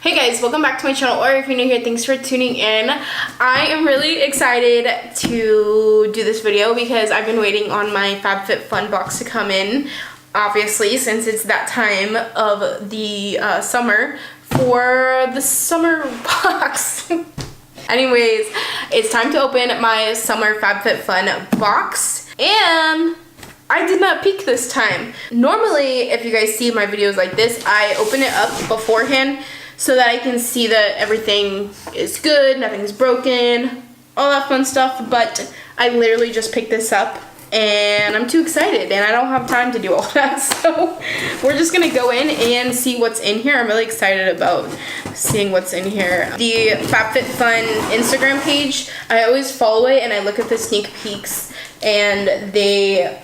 Hey guys, welcome back to my channel, or if you're new here, thanks for tuning in. I am really excited to do this video because I've been waiting on my FabFitFun box to come in, obviously, since it's that time of the summer for the summer box. Anyways, it's time to open my summer FabFitFun box, and I did not peek this time. Normally, if you guys see my videos like this, I open it up beforehand so that I can see that everything is good, nothing's broken, all that fun stuff, but I literally just picked this up and I'm too excited and I don't have time to do all that, so we're just gonna go in and see what's in here. I'm really excited about seeing what's in here. The FabFitFun Instagram page, I always follow it and I look at the sneak peeks, and they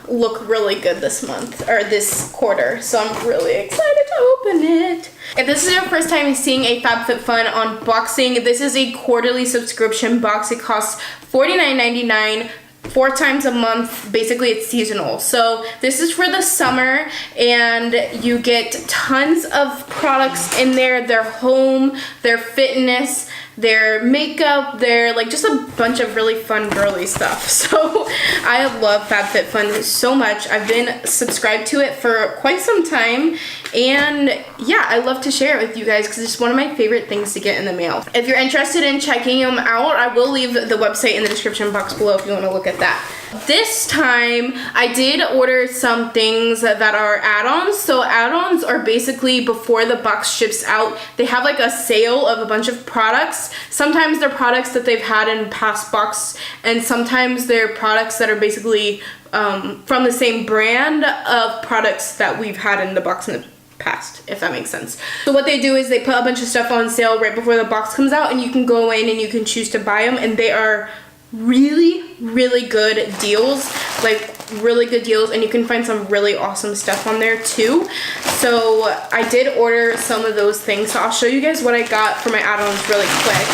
look really good this month, or this quarter, so I'm really excited to open it. If this is your first time seeing a FabFitFun unboxing, this is a quarterly subscription box. It costs $49.99. 4 times a month. Basically it's seasonal, so this is for the summer and you get tons of products in there. Their home, their fitness, their makeup, their like just a bunch of really fun girly stuff. So I love FabFitFun so much. I've been subscribed to it for quite some time, and yeah, I love to share it with you guys because it's one of my favorite things to get in the mail. If you're interested in checking them out, I will leave the website in the description box below if you want to look at that. This time I did order some things that are add-ons. So add-ons are basically before the box ships out, they have like a sale of a bunch of products. Sometimes they're products that they've had in past box, and sometimes they're products that are basically from the same brand of products that we've had in the box in the past, if that makes sense. So what they do is they put a bunch of stuff on sale right before the box comes out, and you can go in and you can choose to buy them, and they are really good deals, like really good deals, and you can find some really awesome stuff on there too. So I did order some of those things, so I'll show you guys what I got for my add-ons really quick.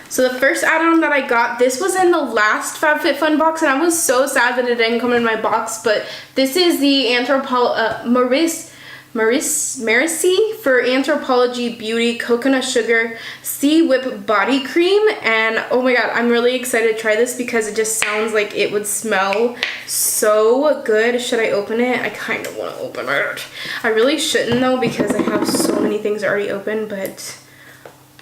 So the first add-on that I got, this was in the last FabFitFun box, and I was so sad that it didn't come in my box, but this is the Maracy for Anthropology Beauty Coconut Sugar Sea Whip Body Cream, and oh my god, I'm really excited to try this because it just sounds like it would smell so good. Should I open it? I kind of want to open it. I really shouldn't though because I have so many things already open, but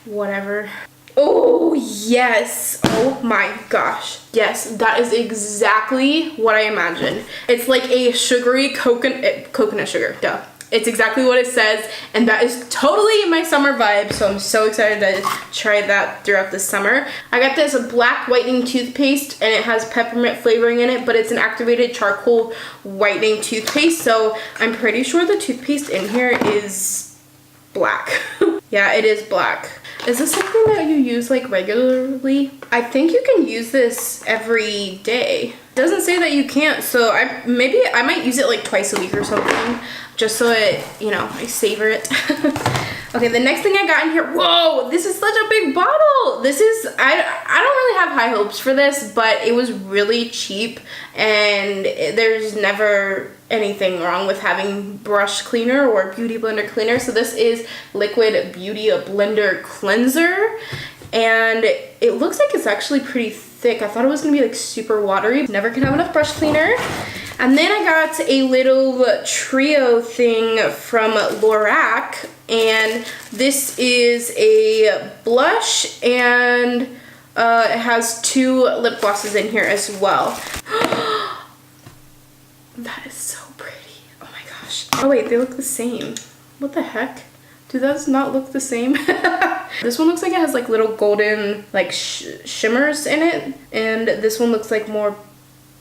whatever. Oh yes, oh my gosh, yes, that is exactly what I imagined. It's like a sugary coconut sugar, duh. It's exactly what it says, and that is totally my summer vibe, so I'm so excited to try that throughout the summer. I got this black whitening toothpaste, and it has peppermint flavoring in it, but it's an activated charcoal whitening toothpaste, so I'm pretty sure the toothpaste in here is black. Yeah, it is black. Is this something that you use like regularly? I think you can use this every day. It doesn't say that you can't, so I might use it like twice a week or something, just so it, you know, I savor it. Okay, the next thing I got in here, whoa, this is such a big bottle. This is, I don't really have high hopes for this, but it was really cheap, and there's never anything wrong with having brush cleaner or beauty blender cleaner. So this is Liquid Beauty Blender Cleanser, and it looks like it's actually pretty thick. I thought it was gonna be like super watery. Never can have enough brush cleaner. And then I got a little trio thing from Lorac, and this is a blush, and it has 2 lip glosses in here as well. That is so pretty. Oh my gosh. Oh wait, they look the same. What the heck? Do those not look the same? This one looks like it has like little golden like shimmers in it, and this one looks like more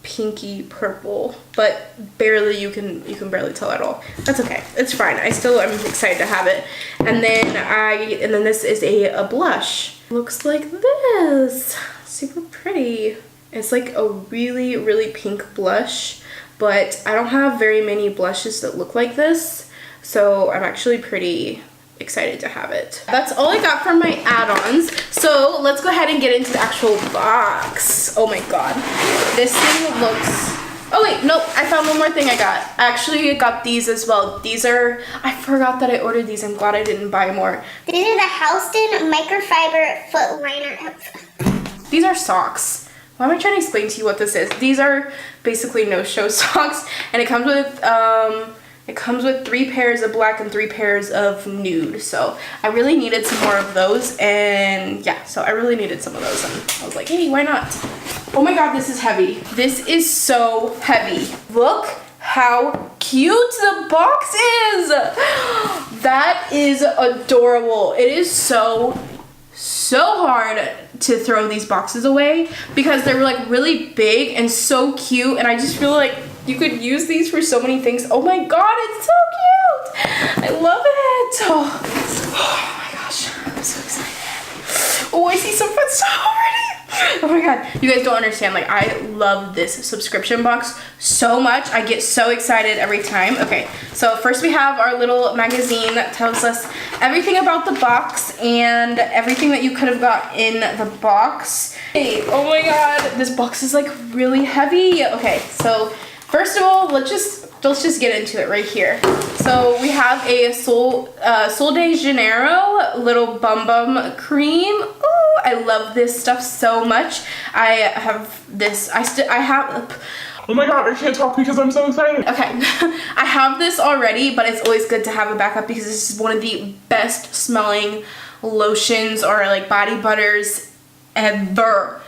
pinky purple, but barely, you can barely tell at all. That's okay, it's fine. I'm excited to have it. And then this is a blush. Looks like this. Super pretty. It's like a really pink blush, but I don't have very many blushes that look like this, so I'm actually pretty excited to have it. That's all I got from my add-ons. So let's go ahead and get into the actual box. Oh my god. This thing looks Oh wait, nope, I found one more thing I got. Actually, I got these as well. These are, I forgot that I ordered these. I'm glad I didn't buy more. These are the Houston microfiber foot liner. These are socks. Why am I trying to explain to you what this is? These are basically no-show socks, and it comes with 3 pairs of black and 3 pairs of nude. So I really needed some more of those, and yeah, so I really needed some of those, and I was like, hey, why not? Oh my god, this is heavy. This is so heavy. Look how cute the box is. That is adorable. It is so hard to throw these boxes away because they're like really big and so cute, and I just feel like you could use these for so many things. Oh my god, it's so cute. I love it. Oh my gosh, I'm so excited. Oh, I see some fun stuff already. Oh my god, you guys don't understand. Like, I love this subscription box so much. I get so excited every time. Okay, so first we have our little magazine that tells us everything about the box and everything that you could have got in the box. Hey, oh my god, this box is like really heavy. Okay, so first of all, let's just get into it right here. So we have a Sol de Janeiro little Bum Bum cream. Ooh, I love this stuff so much. I have this. I have. Oh my god, I can't talk because I'm so excited. Okay, I have this already, but it's always good to have a backup because this is one of the best smelling lotions or like body butters ever.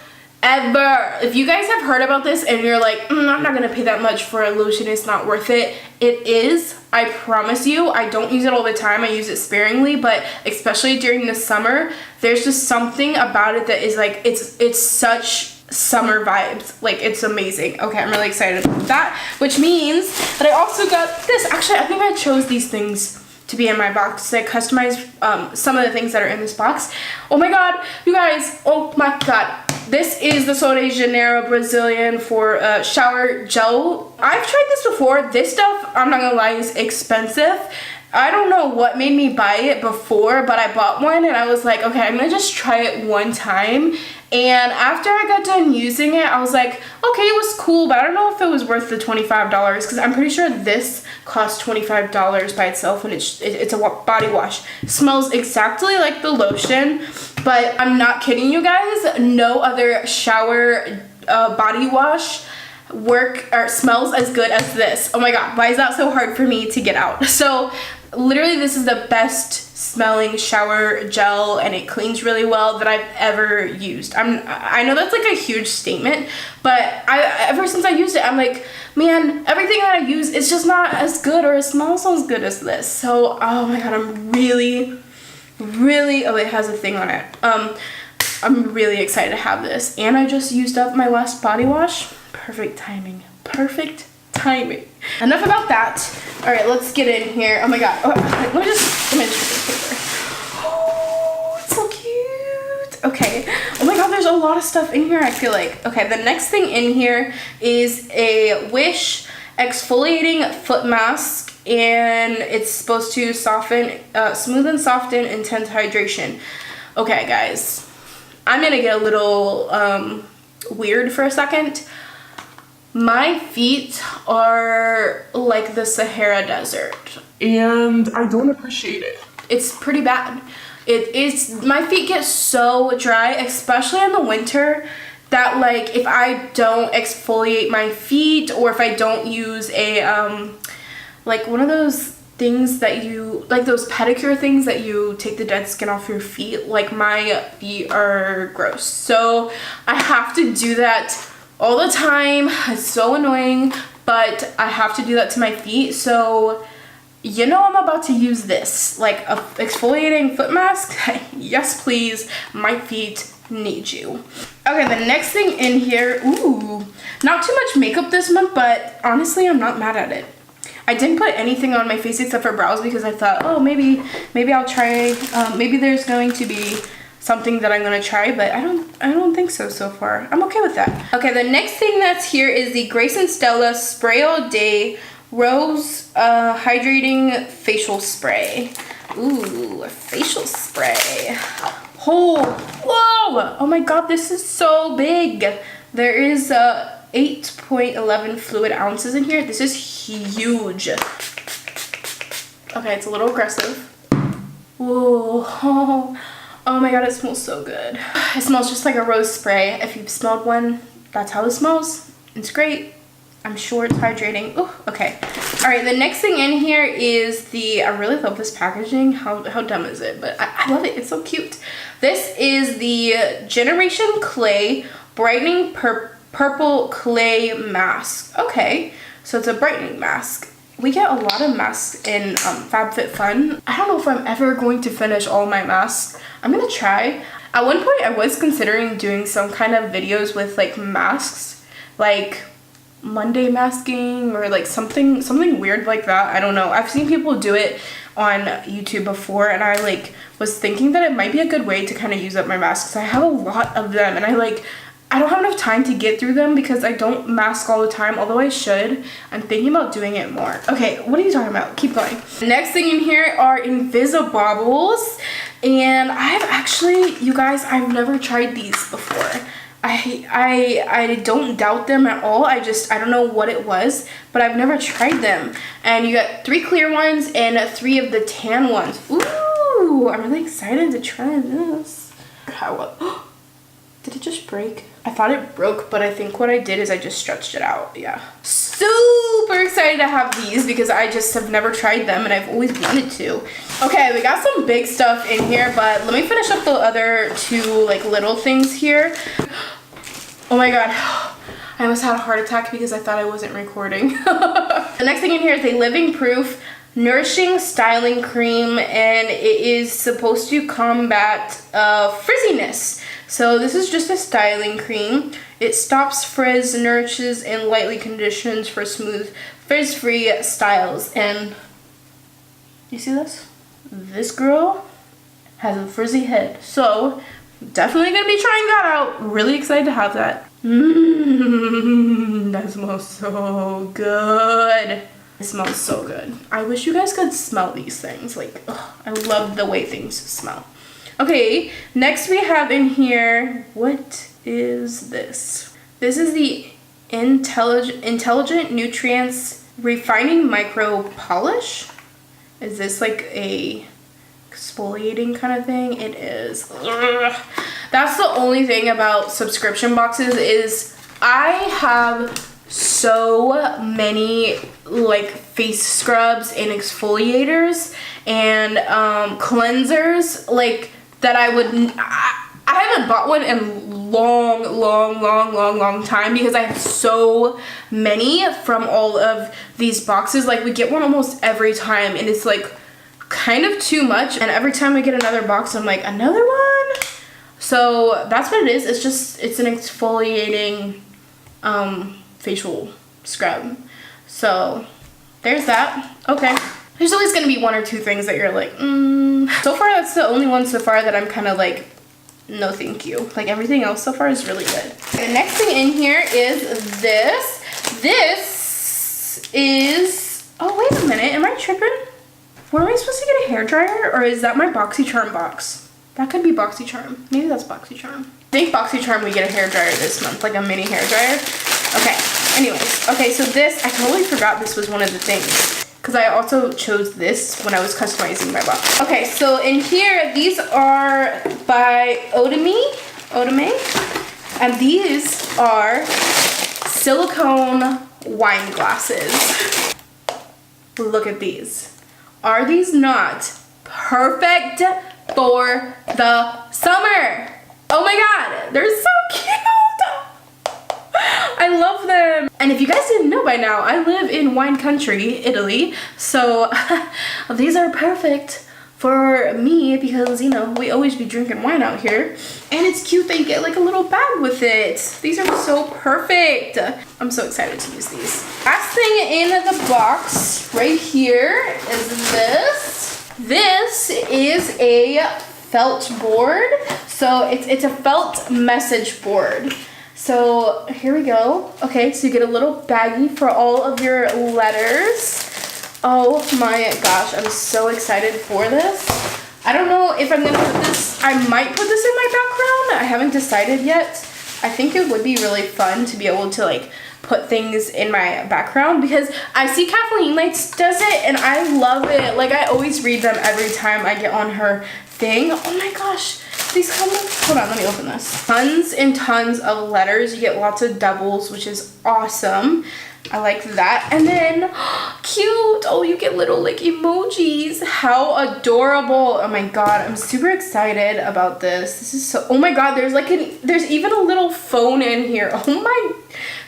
If you guys have heard about this and you're like, I'm not gonna pay that much for a lotion, it's not worth it. It is, I promise you. I don't use it all the time, I use it sparingly, but especially during the summer, there's just something about it that is like, it's such summer vibes. Like, it's amazing. Okay, I'm really excited about that, which means that I also got this. Actually, I think I chose these things to be in my box. I customized some of the things that are in this box. Oh my god, you guys, oh my god. This is the Sol de Janeiro Brazilian for shower gel. I've tried this before. This stuff, I'm not gonna lie, is expensive. I don't know what made me buy it before, but I bought one and I was like, okay, I'm gonna just try it one time. And after I got done using it, I was like, okay, it was cool, but I don't know if it was worth the $25 because I'm pretty sure this costs $25 by itself, and it's a body wash. It smells exactly like the lotion, but I'm not kidding you guys. No other shower body wash smells as good as this. Oh my god, why is that so hard for me to get out? So literally, this is the best smelling shower gel, and it cleans really well that I've ever used. I know that's like a huge statement, but ever since I used it, I'm like, man, everything that I use is just not as good or it smells as good as this. So oh my god, I'm really oh, it has a thing on it. I'm really excited to have this, and I just used up my last body wash. Perfect timing. Perfect timing. Enough about that. All right, let's get in here. Oh my god. Oh, let me just this paper. Oh, it's so cute. Okay. Oh my god, there's a lot of stuff in here, I feel like. Okay, the next thing in here is a Wish exfoliating foot mask, and it's supposed to soften, smooth and soften intense hydration. Okay, guys. I'm gonna get a little weird for a second. My feet are like the Sahara Desert. And I don't appreciate it. It's pretty bad. My feet get so dry, especially in the winter, that like if I don't exfoliate my feet, or if I don't use a like one of those things that you, like those pedicure things that you take the dead skin off your feet, like my feet are gross. So I have to do that all the time. It's so annoying, but I have to do that to my feet. So you know, I'm about to use this, like a exfoliating foot mask. Yes, please, my feet need you. Okay, the next thing in here, ooh, not too much makeup this month, but honestly, I'm not mad at it. I didn't put anything on my face except for brows because I thought, oh, maybe I'll try, maybe there's going to be something that I'm gonna try, but I don't think so far. I'm okay with that. Okay, the next thing that's here is the Grace and Stella Spray All Day Rose Hydrating Facial Spray. Ooh, a facial spray. Oh, whoa! Oh my god, this is so big. There is 8.11 fluid ounces in here. This is huge. Okay, it's a little aggressive. Whoa. Oh my god, it smells so good. It smells just like a rose spray. If you've smelled one, that's how it smells. It's great. I'm sure it's hydrating. Oh, okay. All right, the next thing in here is I really love this packaging. How dumb is it? But I love it. It's so cute. This is the Generation Clay Brightening Purple Clay Mask. Okay, so it's a brightening mask. We get a lot of masks in FabFitFun. I don't know if I'm ever going to finish all my masks. I'm gonna try. At one point, I was considering doing some kind of videos with like masks, like Monday masking or like something weird like that. I don't know. I've seen people do it on YouTube before, and I like was thinking that it might be a good way to kind of use up my masks. I have a lot of them, and I don't have enough time to get through them because I don't mask all the time, although I should. I'm thinking about doing it more. Okay, what are you talking about? Keep going. Next thing in here are Invisibobbles, and you guys, I've never tried these before. I don't doubt them at all. I don't know what it was, but I've never tried them. And you got 3 clear ones and 3 of the tan ones. Ooh, I'm really excited to try this. Did it just break? I thought it broke, but I think what I did is I just stretched it out. Yeah. Super excited to have these because I just have never tried them and I've always wanted to. Okay, we got some big stuff in here, but let me finish up the other 2 like little things here. Oh my god. I almost had a heart attack because I thought I wasn't recording. The next thing in here is a Living Proof Nourishing Styling Cream, and it is supposed to combat frizziness. So this is just a styling cream. It stops frizz, nourishes, and lightly conditions for smooth, frizz-free styles. And you see this? This girl has a frizzy head. So definitely gonna be trying that out. Really excited to have that. That smells so good. It smells so good. I wish you guys could smell these things. Like, ugh, I love the way things smell. Okay, next we have in here, what is this? This is the Intelligent Nutrients Refining Micro Polish. Is this like a exfoliating kind of thing? It is. Ugh. That's the only thing about subscription boxes is I have so many like face scrubs and exfoliators and cleansers like that I haven't bought one in long time because I have so many from all of these boxes. Like we get one almost every time and it's like kind of too much, and every time I get another box I'm like, another one? So that's what it is. It's an exfoliating facial scrub. So there's that. Okay. There's always going to be 1 or 2 things that you're like, So far, that's the only one so far that I'm kind of like, no thank you. Like everything else so far is really good. The next thing in here is this. This is, oh, wait a minute. Am I tripping? What, am I supposed to get a hairdryer? Or is that my BoxyCharm box? That could be BoxyCharm. Maybe that's BoxyCharm. I think BoxyCharm we get a hairdryer this month, like a mini hairdryer. Okay, anyways. Okay, so this, I totally forgot this was one of the things. Because I also chose this when I was customizing my box. Okay, so in here, these are by Otome. And these are silicone wine glasses. Look at these. Are these not perfect for the summer? Oh my god, they're so cute. I love them. And if you guys didn't know by now, I live in wine country, Italy. So these are perfect for me because, you know, we always be drinking wine out here. And it's cute that you get like a little bag with it. These are so perfect. I'm so excited to use these. Last thing in the box right here is this. This is a felt board. So it's a felt message board. So here we go. Okay, so you get a little baggie for all of your letters. Oh my gosh, I'm so excited for this. I don't know if I'm gonna put this, I might put this in my background. I haven't decided yet. I think it would be really fun to be able to like put things in my background because I see Kathleen Lights does it and I love it. Like I always read them every time I get on her thing. Oh my gosh, these come with, hold on, let me open this. Tons and tons of letters. You get lots of doubles, which is awesome. I like that. And then, cute. Oh, you get little like emojis. How adorable. Oh my god, I'm super excited about this. This is so, oh my god, there's even a little phone in here. Oh my,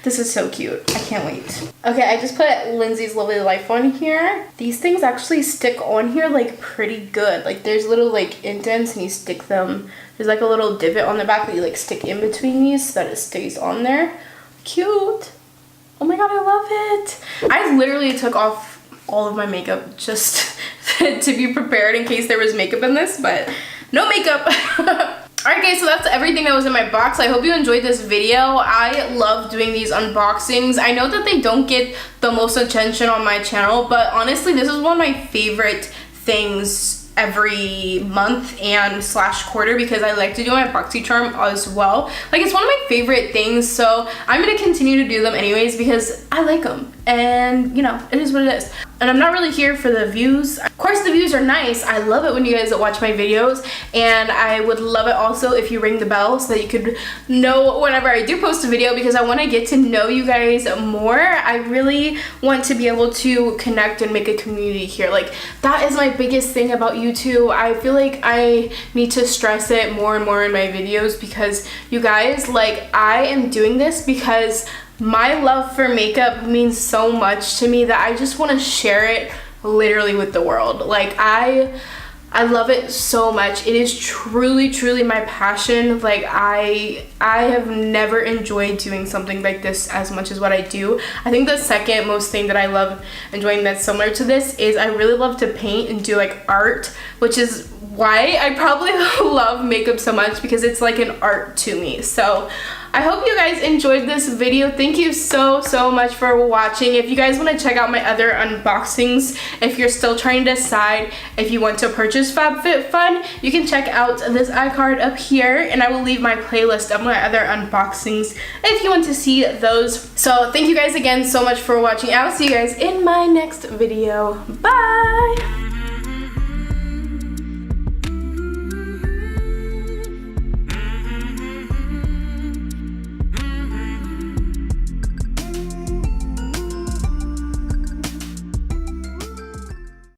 this is so cute. I can't wait. Okay, I just put Lindsay's Lovely Life on here. These things actually stick on here like pretty good. Like there's little like indents and you stick them. There's like a little divot on the back that you like stick in between these so that it stays on there. Cute. Oh my god, I love it. I literally took off all of my makeup just to be prepared in case there was makeup in this, but no makeup. Alright guys, so that's everything that was in my box. I hope you enjoyed this video. I love doing these unboxings. I know that they don't get the most attention on my channel, but honestly, this is one of my favorite things every month and slash quarter because I like to do my BoxyCharm as well. Like it's one of my favorite things, so I'm gonna continue to do them anyways because I like them and you know, it is what it is. And I'm not really here for the views. Of course the views are nice. I love it when you guys watch my videos, and I would love it also if you ring the bell so that you could know whenever I do post a video because I want to get to know you guys more. I really want to be able to connect and make a community here. Like that is my biggest thing about YouTube. I feel like I need to stress it more and more in my videos because you guys, like I am doing this because my love for makeup means so much to me that I just want to share it literally with the world. Like I love it so much. It is truly my passion. Like I have never enjoyed doing something like this as much as what I do. I think the second most thing that I love enjoying that's similar to this is I really love to paint and do like art, which is why I probably love makeup so much because it's like an art to me. So I hope you guys enjoyed this video. Thank you so much for watching. If you guys want to check out my other unboxings, if you're still trying to decide if you want to purchase FabFitFun, you can check out this iCard up here, and I will leave my playlist of my other unboxings if you want to see those. So thank you guys again so much for watching. I will see you guys in my next video. Bye!